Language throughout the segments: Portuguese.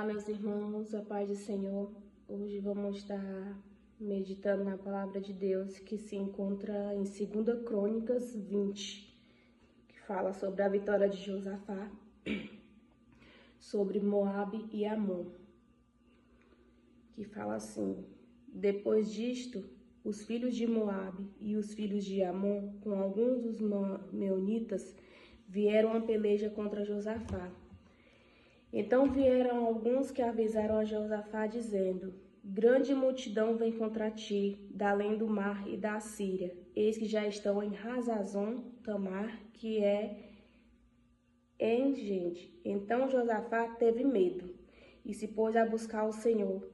Meus irmãos, a paz do Senhor. Hoje vamos estar meditando na palavra de Deus que se encontra em 2 Crônicas 20, que fala sobre a vitória de Josafá, sobre Moabe e Amon, que fala assim: depois disto, os filhos de Moabe e os filhos de Amon, com alguns dos meunitas, vieram a peleja contra Josafá. Então vieram alguns que avisaram a Josafá, dizendo: grande multidão vem contra ti, da além do mar e da Síria. Eis que já estão em Hazazon Tamar, que é em gente. Então Josafá teve medo e se pôs a buscar o Senhor,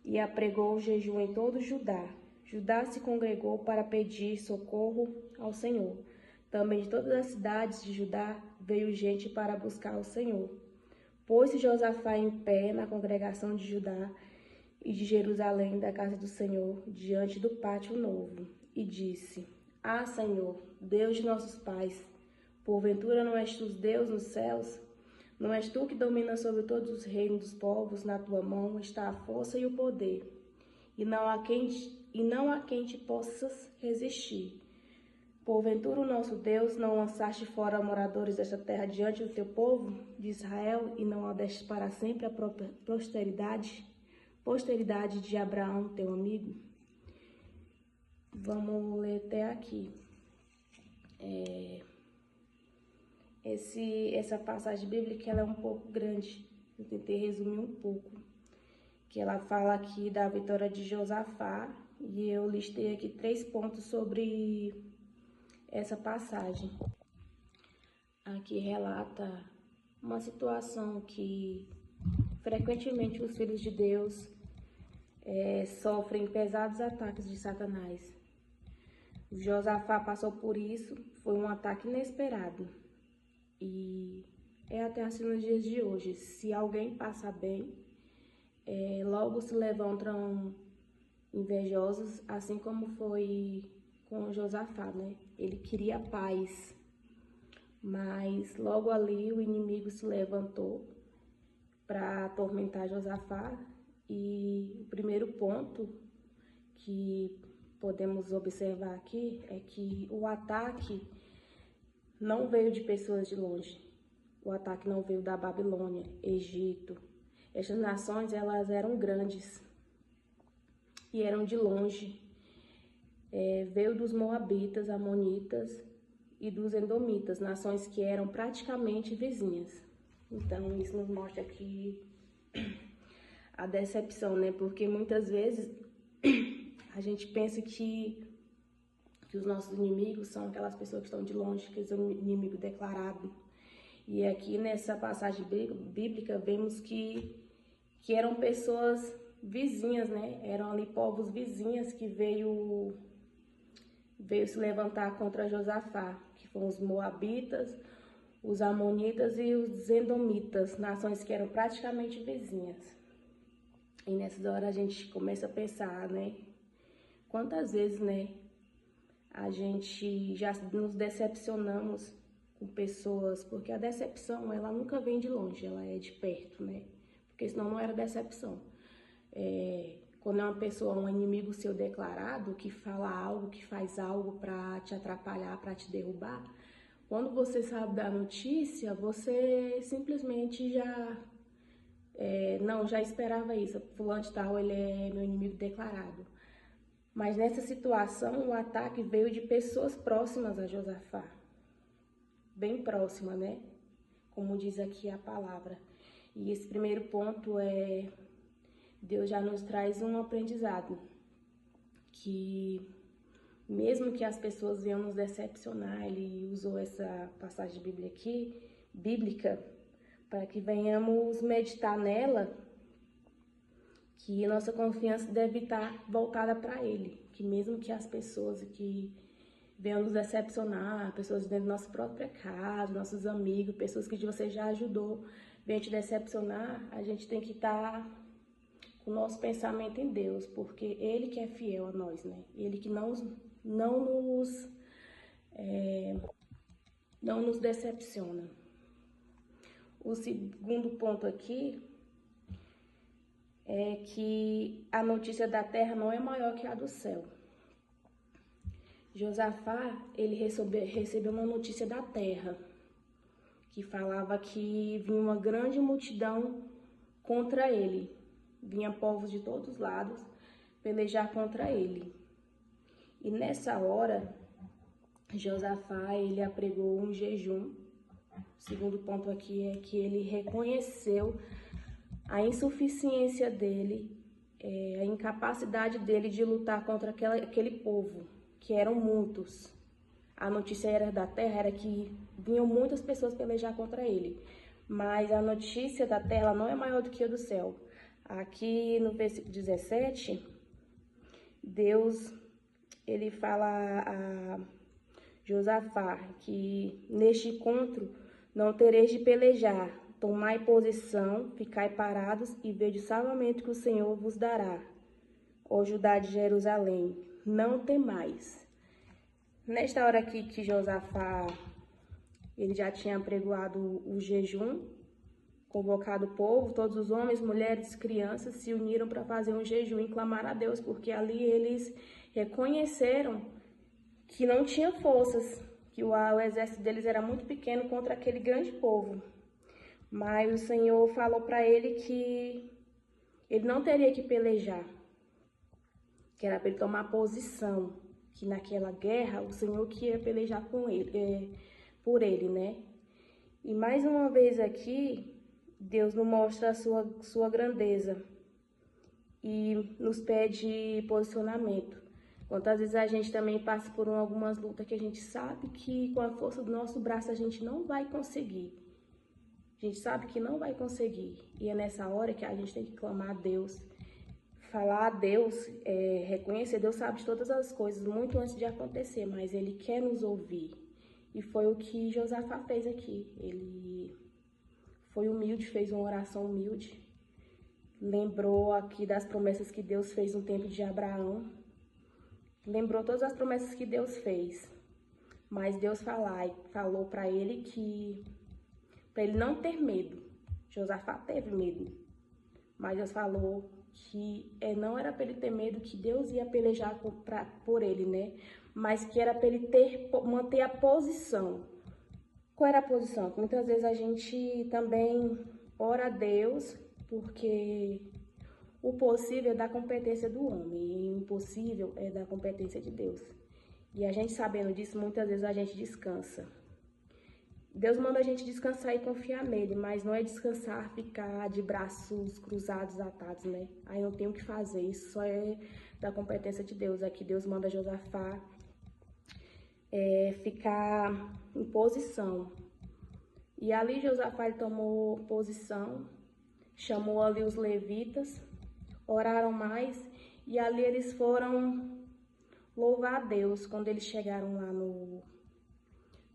e apregou o jejum em todo Judá. Judá se congregou para pedir socorro ao Senhor. Também de todas as cidades de Judá veio gente para buscar o Senhor. Pôs-se Josafá em pé na congregação de Judá e de Jerusalém, da casa do Senhor, diante do pátio novo, e disse: Ah, Senhor, Deus de nossos pais, porventura não és tu Deus nos céus? Não és tu que dominas sobre todos os reinos dos povos? Na tua mão está a força e o poder, e não há quem te possas resistir. Porventura o nosso Deus não lançaste fora moradores desta terra diante do teu povo de Israel, e não a deste para sempre a posteridade de Abraão, teu amigo? Vamos ler até aqui. Essa passagem bíblica ela é um pouco grande, eu tentei resumir um pouco, que ela fala aqui da vitória de Josafá, e eu listei aqui 3 pontos sobre essa passagem. Aqui relata uma situação que frequentemente os filhos de Deus sofrem pesados ataques de Satanás. Josafá passou por isso, foi um ataque inesperado. E é até assim nos dias de hoje. Se alguém passa bem, logo se levantam invejosos, assim como foi com Josafá, né? Ele queria paz, mas logo ali o inimigo se levantou para atormentar Josafá. E o primeiro ponto que podemos observar aqui é que o ataque não veio de pessoas de longe. O ataque não veio da Babilônia, Egito. Estas nações, elas eram grandes e eram de longe. Veio dos Moabitas, Amonitas e dos Edomitas, nações que eram praticamente vizinhas. Então, isso nos mostra aqui a decepção, né? Porque muitas vezes a gente pensa que os nossos inimigos são aquelas pessoas que estão de longe, que são inimigo declarado. E aqui nessa passagem bíblica vemos que eram pessoas vizinhas, né? Eram ali povos vizinhos que veio se levantar contra Josafá, que foram os Moabitas, os Amonitas e os Edomitas, nações que eram praticamente vizinhas. E nessas horas a gente começa a pensar, né? Quantas vezes, né? A gente já nos decepcionamos com pessoas, porque a decepção, ela nunca vem de longe, ela é de perto, né? Porque senão não era decepção. Quando é uma pessoa, um inimigo seu declarado, que fala algo, que faz algo para te atrapalhar, para te derrubar, quando você sabe da notícia, você simplesmente já esperava isso. Fulano de tal, ele é meu inimigo declarado. Mas nessa situação, o ataque veio de pessoas próximas a Josafá. Bem próxima, né? Como diz aqui a palavra. E esse primeiro ponto Deus já nos traz um aprendizado. Que mesmo que as pessoas venham nos decepcionar, ele usou essa passagem bíblica, para que venhamos meditar nela, que nossa confiança deve estar voltada para Ele, que mesmo que as pessoas que venham nos decepcionar, pessoas dentro da nossa própria casa, nossos amigos, pessoas que você já ajudou, venham te decepcionar, a gente tem que estar com o nosso pensamento em Deus, porque Ele que é fiel a nós, né? Ele que não nos decepciona. O segundo ponto aqui é que a notícia da terra não é maior que a do céu. Josafá, ele recebeu uma notícia da terra, que falava que vinha uma grande multidão contra ele. Vinha povos de todos os lados pelejar contra ele. E nessa hora, Josafá, ele apregou um jejum. O segundo ponto aqui é que ele reconheceu a insuficiência dele, a incapacidade dele de lutar contra aquele povo, que eram muitos. A notícia era da terra, era que vinham muitas pessoas pelejar contra ele. Mas a notícia da terra não é maior do que a do céu. Aqui no versículo 17, Deus, ele fala a Josafá que neste encontro não tereis de pelejar, tomai posição, ficai parados e vede o salvamento que o Senhor vos dará, ó Judá de Jerusalém, não temais. Nesta hora aqui que Josafá, ele já tinha apregoado o jejum, convocado o povo, todos os homens, mulheres, crianças se uniram para fazer um jejum e clamar a Deus, porque ali eles reconheceram que não tinha forças, que o exército deles era muito pequeno contra aquele grande povo. Mas o Senhor falou para ele que ele não teria que pelejar, que era para ele tomar posição, que naquela guerra o Senhor que ia pelejar com ele, por ele, né? E mais uma vez aqui, Deus nos mostra a sua grandeza e nos pede posicionamento. Quantas vezes a gente também passa por algumas lutas que a gente sabe que com a força do nosso braço a gente não vai conseguir. A gente sabe que não vai conseguir. E é nessa hora que a gente tem que clamar a Deus, falar a Deus, reconhecer. Deus sabe de todas as coisas muito antes de acontecer, mas Ele quer nos ouvir. E foi o que Josafá fez aqui. Ele foi humilde, fez uma oração humilde. Lembrou aqui das promessas que Deus fez no tempo de Abraão. Lembrou todas as promessas que Deus fez. Mas Deus falou para ele que para ele não ter medo. Josafá teve medo. Mas Deus falou que não era para ele ter medo, que Deus ia pelejar por ele, né? Mas que era para ele manter a posição. Qual era a posição? Muitas vezes a gente também ora a Deus, porque o possível é da competência do homem e o impossível é da competência de Deus. E a gente sabendo disso, muitas vezes a gente descansa. Deus manda a gente descansar e confiar nele, mas não é descansar, ficar de braços cruzados, atados, né? Aí não tem o que fazer, isso só é da competência de Deus. Aqui Deus manda Josafá ficar em posição. E ali Josafá tomou posição, chamou ali os levitas, oraram mais e ali eles foram louvar a Deus. Quando eles chegaram lá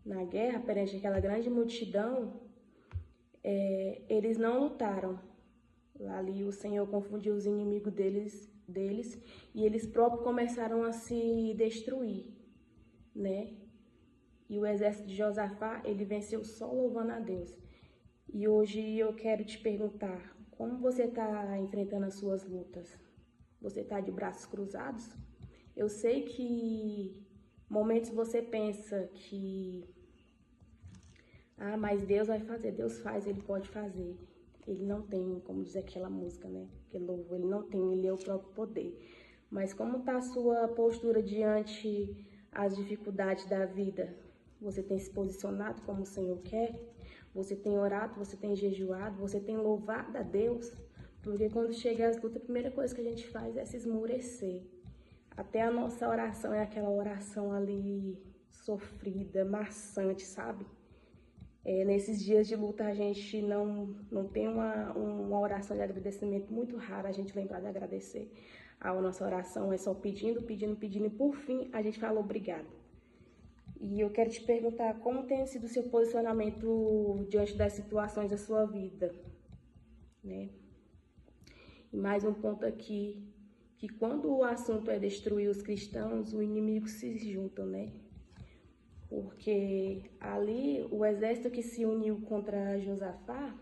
na guerra, perante aquela grande multidão, eles não lutaram. Ali o Senhor confundiu os inimigos deles e eles próprios começaram a se destruir, né? E o exército de Josafá, ele venceu só louvando a Deus. E hoje eu quero te perguntar, como você está enfrentando as suas lutas? Você está de braços cruzados? Eu sei que momentos você pensa que mas Deus vai fazer, Deus faz, Ele pode fazer. Ele não tem, como diz aquela música, né? Que louvor, Ele não tem, Ele é o próprio poder. Mas como está a sua postura diante as dificuldades da vida? Você tem se posicionado como o Senhor quer? Você tem orado, você tem jejuado, você tem louvado a Deus? Porque quando chega as lutas, a primeira coisa que a gente faz é se esmorecer. Até a nossa oração é aquela oração ali sofrida, maçante, sabe? Nesses dias de luta a gente não tem uma oração de agradecimento, muito rara a gente lembrar de agradecer. A nossa oração é só pedindo, pedindo, pedindo e por fim a gente fala obrigado. E eu quero te perguntar como tem sido o seu posicionamento diante das situações da sua vida, né? E mais um ponto aqui, que quando o assunto é destruir os cristãos, o inimigo se junta, né? Porque ali o exército que se uniu contra Josafá,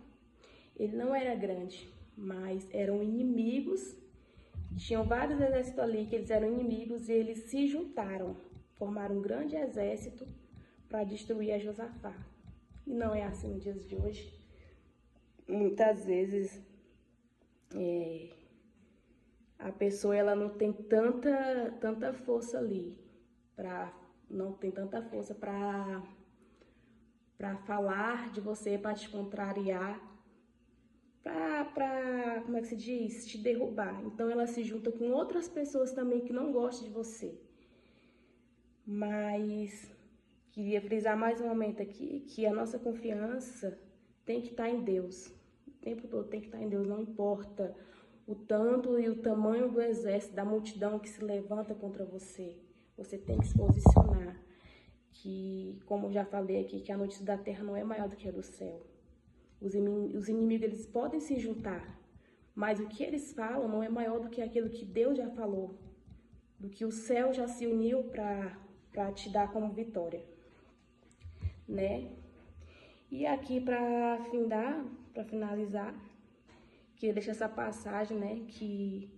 ele não era grande, mas eram inimigos. Tinham vários exércitos ali que eles eram inimigos e eles se juntaram, formaram um grande exército para destruir a Josafá. E não é assim nos dias de hoje. Muitas vezes a pessoa ela não tem tanta força ali, não tem tanta força para falar de você, para te contrariar, como é que se diz? Te derrubar. Então ela se junta com outras pessoas também que não gostam de você. Mas queria frisar mais um momento aqui que a nossa confiança tem que estar em Deus. O tempo todo tem que estar em Deus, não importa o tanto e o tamanho do exército, da multidão que se levanta contra você. Você tem que se posicionar. Que, como eu já falei aqui, que a notícia da terra não é maior do que a do céu. Os inimigos, eles podem se juntar, mas o que eles falam não é maior do que aquilo que Deus já falou, do que o céu já se uniu para te dar como vitória, né? E aqui para finalizar, queria deixar essa passagem, né, que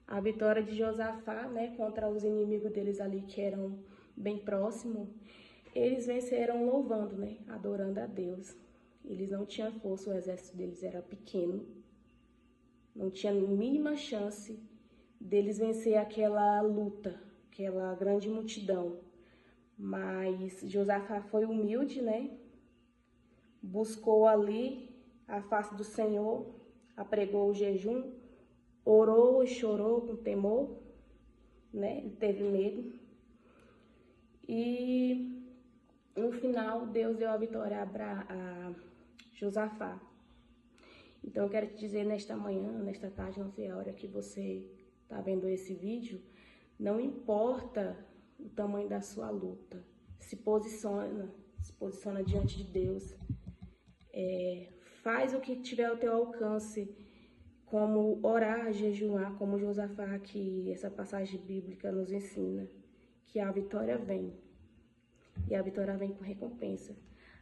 a vitória de Josafá, né, contra os inimigos deles ali que eram bem próximos, eles venceram louvando, né, adorando a Deus. Eles não tinham força, o exército deles era pequeno, não tinha mínima chance deles vencer aquela luta, aquela grande multidão. Mas Josafá foi humilde, né? Buscou ali a face do Senhor, apregou o jejum, orou e chorou com temor, né? Ele teve medo. E no final, Deus deu a vitória a Josafá. Então, eu quero te dizer nesta manhã, nesta tarde, não sei a hora que você está vendo esse vídeo, não importa o tamanho da sua luta, se posiciona diante de Deus, faz o que tiver ao teu alcance, como orar, jejuar, como Josafá, que essa passagem bíblica nos ensina, que a vitória vem, e a vitória vem com recompensa.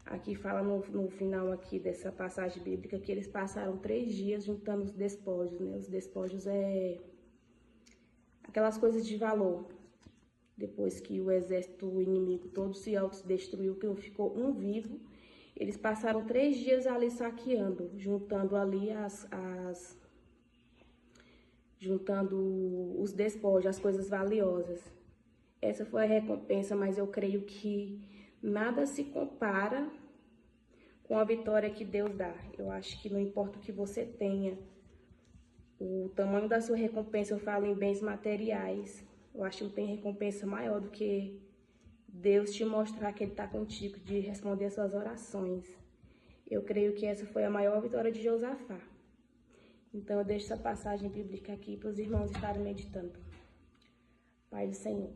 Aqui fala no final aqui dessa passagem bíblica que eles passaram 3 dias juntando os despojos, né? Os despojos é aquelas coisas de valor. Depois que o exército inimigo todo se autodestruiu, que não ficou um vivo, eles passaram 3 dias ali saqueando, juntando ali juntando os despojos, as coisas valiosas. Essa foi a recompensa, mas eu creio que nada se compara com a vitória que Deus dá. Eu acho que não importa o que você tenha, o tamanho da sua recompensa, eu falo em bens materiais, eu acho que não tem recompensa maior do que Deus te mostrar que Ele está contigo, de responder as suas orações. Eu creio que essa foi a maior vitória de Josafá. Então eu deixo essa passagem bíblica aqui para os irmãos estarem meditando. Pai do Senhor.